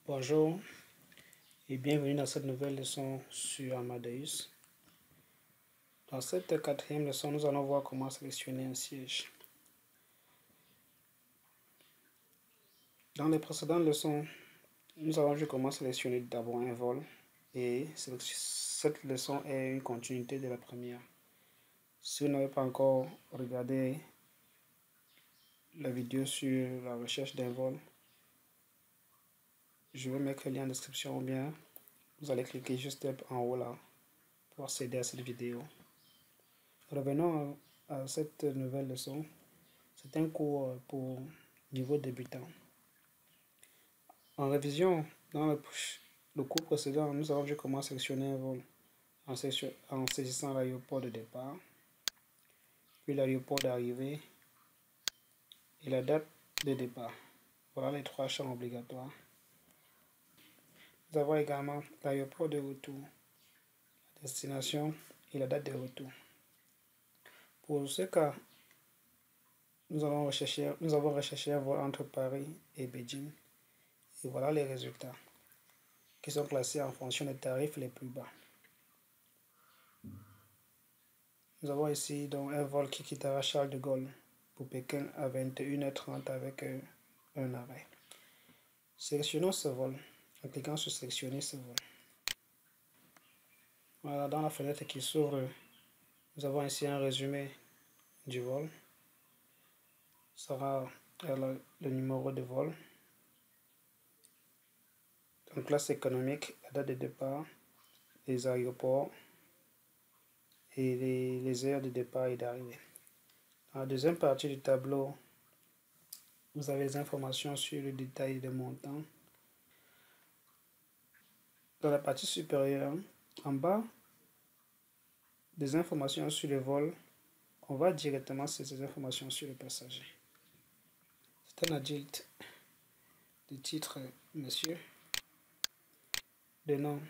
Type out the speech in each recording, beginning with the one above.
Bonjour et bienvenue dans cette nouvelle leçon sur Amadeus. Dans cette quatrième leçon, nous allons voir comment sélectionner un siège. Dans les précédentes leçons, nous avons vu comment sélectionner d'abord un vol et cette leçon est une continuité de la première. Si vous n'avez pas encore regardé la vidéo sur la recherche d'un vol, je vais mettre le lien en description ou bien vous allez cliquer juste en haut là pour accéder à cette vidéo. Revenons à cette nouvelle leçon. C'est un cours pour niveau débutant. En révision, dans le cours précédent, nous avons vu comment sélectionner un vol en saisissant l'aéroport de départ, puis l'aéroport d'arrivée et la date de départ. Voilà les trois champs obligatoires. Nous avons également l'aéroport de retour, la destination et la date de retour. Pour ce cas, nous avons recherché un vol entre Paris et Beijing. Et voilà les résultats qui sont classés en fonction des tarifs les plus bas. Nous avons ici donc un vol qui quittera Charles de Gaulle pour Pékin à 21h30 avec un arrêt. Sélectionnons ce vol en cliquant sur sélectionner ce vol. Voilà, dans la fenêtre qui s'ouvre, nous avons ici un résumé du vol. Ça sera le numéro de vol. En classe économique, la date de départ, les aéroports et les heures de départ et d'arrivée. Dans la deuxième partie du tableau, vous avez les informations sur le détail des montants. Dans la partie supérieure, en bas, des informations sur le vol, on va directement sur ces informations sur le passager. C'est un adulte de titre monsieur, de nom,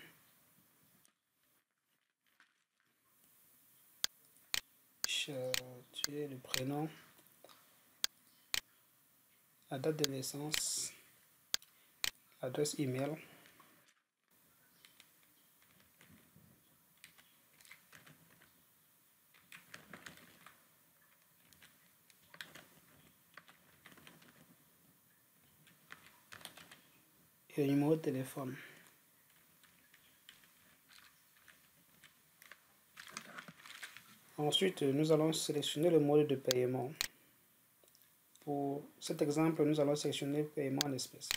le prénom, la date de naissance, l'adresse email, et le numéro de téléphone. Ensuite, nous allons sélectionner le mode de paiement. Pour cet exemple, nous allons sélectionner le paiement en espèces.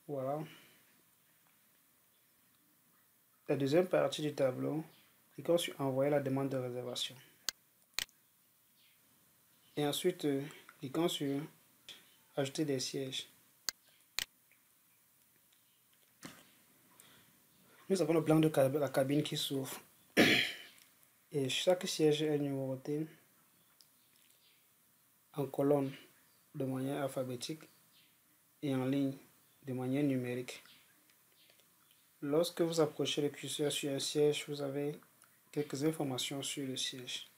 Voilà. La deuxième partie du tableau, cliquons sur envoyer la demande de réservation. Et ensuite, cliquons sur ajouter des sièges. Nous avons le plan de la cabine qui s'ouvre. Et chaque siège est numéroté en colonne de manière alphabétique et en ligne de manière numérique. Lorsque vous approchez le curseur sur un siège, vous avez quelques informations sur le siège.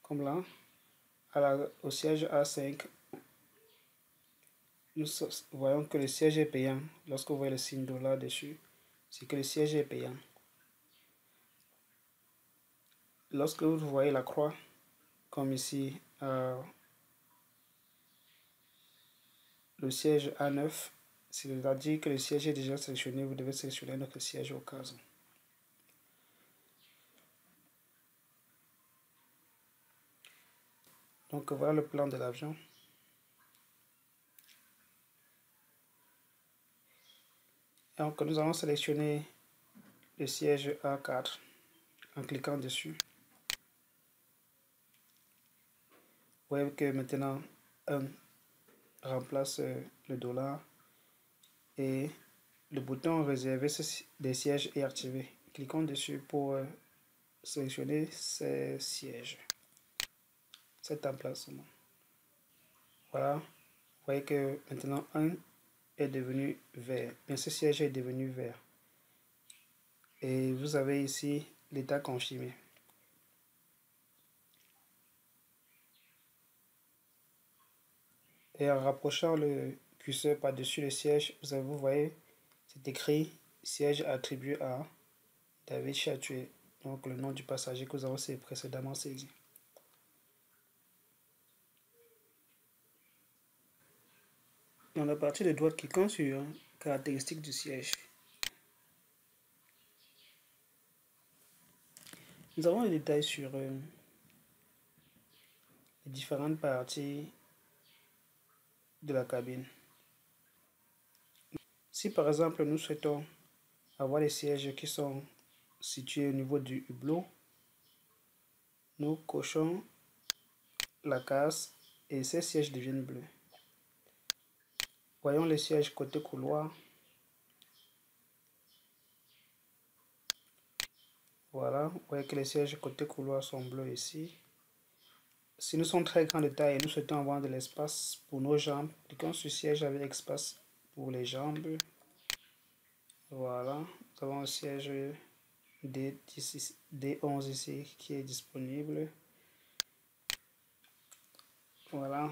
Comme là, au siège A5, nous voyons que le siège est payant. Lorsque vous voyez le signe $ dessus, c'est que le siège est payant. Lorsque vous voyez la croix, comme ici, le siège A9, c'est-à-dire que le siège est déjà sélectionné, vous devez sélectionner un autre siège au cas où. Donc voilà le plan de l'avion. Donc nous allons sélectionner le siège A4 en cliquant dessus. Vous voyez que maintenant 1 remplace le $. Et le bouton réserver des sièges est activé. Cliquons dessus pour sélectionner ces sièges, cet emplacement. Voilà, vous voyez que maintenant 1 est devenu vert. Bien, ce siège est devenu vert. Et vous avez ici l'état confirmé. Et en rapprochant le curseur par-dessus le siège, vous voyez, c'est écrit siège attribué à David Chatoué, donc le nom du passager que nous avons précédemment saisi. Dans la partie de droite, cliquons sur caractéristiques du siège. Nous avons les détails sur les différentes parties de la cabine. Si par exemple nous souhaitons avoir les sièges qui sont situés au niveau du hublot, nous cochons la case et ces sièges deviennent bleus. Voyons les sièges côté couloir. Voilà, vous voyez que les sièges côté couloir sont bleus ici. Si nous sommes très grands de taille et nous souhaitons avoir de l'espace pour nos jambes, cliquons sur siège avec espace pour les jambes. Voilà, nous avons un siège D11 ici qui est disponible. Voilà.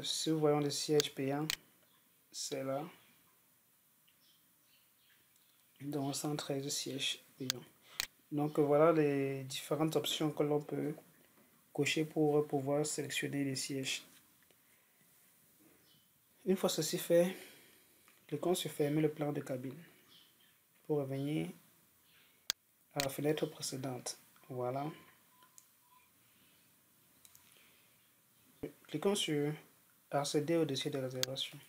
Si vous voyez le siège payant, c'est là. Dans 113 sièges payants. Donc voilà les différentes options que l'on peut cocher pour pouvoir sélectionner les sièges. Une fois ceci fait, cliquons sur fermer le plan de cabine pour revenir à la fenêtre précédente. Voilà. Cliquons sur accéder au dossier de réservation.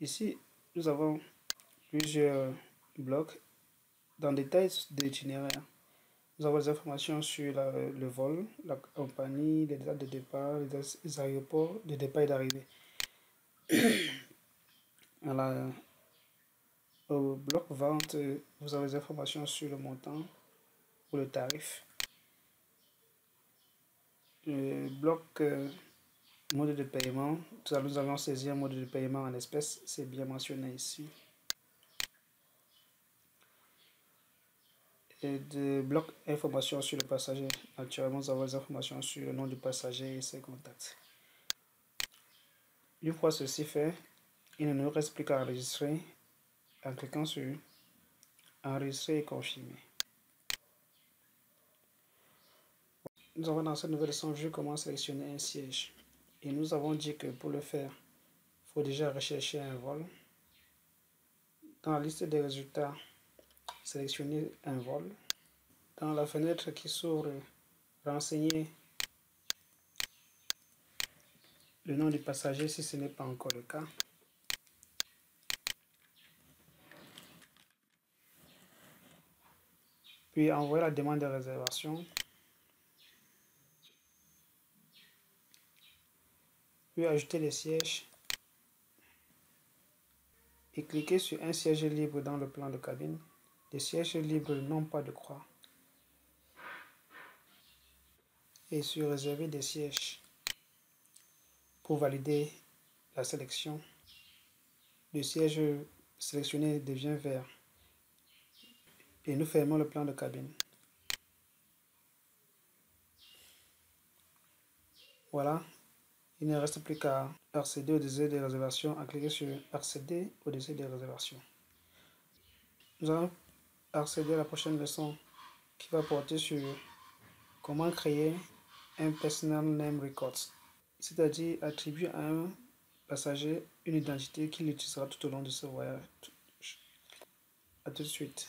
Ici, nous avons plusieurs blocs. Dans détail de l'itinéraire, nous avons des informations sur le vol, la compagnie, les dates de départ, les aéroports de départ et d'arrivée. Au bloc vente, vous avez des informations sur le montant ou le tarif. Le bloc mode de paiement, nous allons saisir un mode de paiement en espèces, c'est bien mentionné ici. Et de bloc information sur le passager, naturellement nous avons des informations sur le nom du passager et ses contacts. Une fois ceci fait, il ne nous reste plus qu'à enregistrer en cliquant sur enregistrer et confirmer. Nous avons dans cette nouvelle leçon vu comment sélectionner un siège. Et nous avons dit que pour le faire, il faut déjà rechercher un vol. Dans la liste des résultats, sélectionner un vol. Dans la fenêtre qui s'ouvre, renseigner le nom du passager si ce n'est pas encore le cas. Puis envoyer la demande de réservation. Puis ajouter les sièges. Et cliquer sur un siège libre dans le plan de cabine. Les sièges libres n'ont pas de croix. Et sur réserver des sièges. Pour valider la sélection, le siège sélectionné devient vert. Et nous fermons le plan de cabine. Voilà, il ne reste plus qu'à accéder au dossier de réservation, à cliquer sur accéder au dossier de réservation. Nous allons accéder à la prochaine leçon qui va porter sur comment créer un Personal Name Records, c'est-à-dire attribuer à un passager une identité qu'il utilisera tout au long de ce voyage. A tout de suite.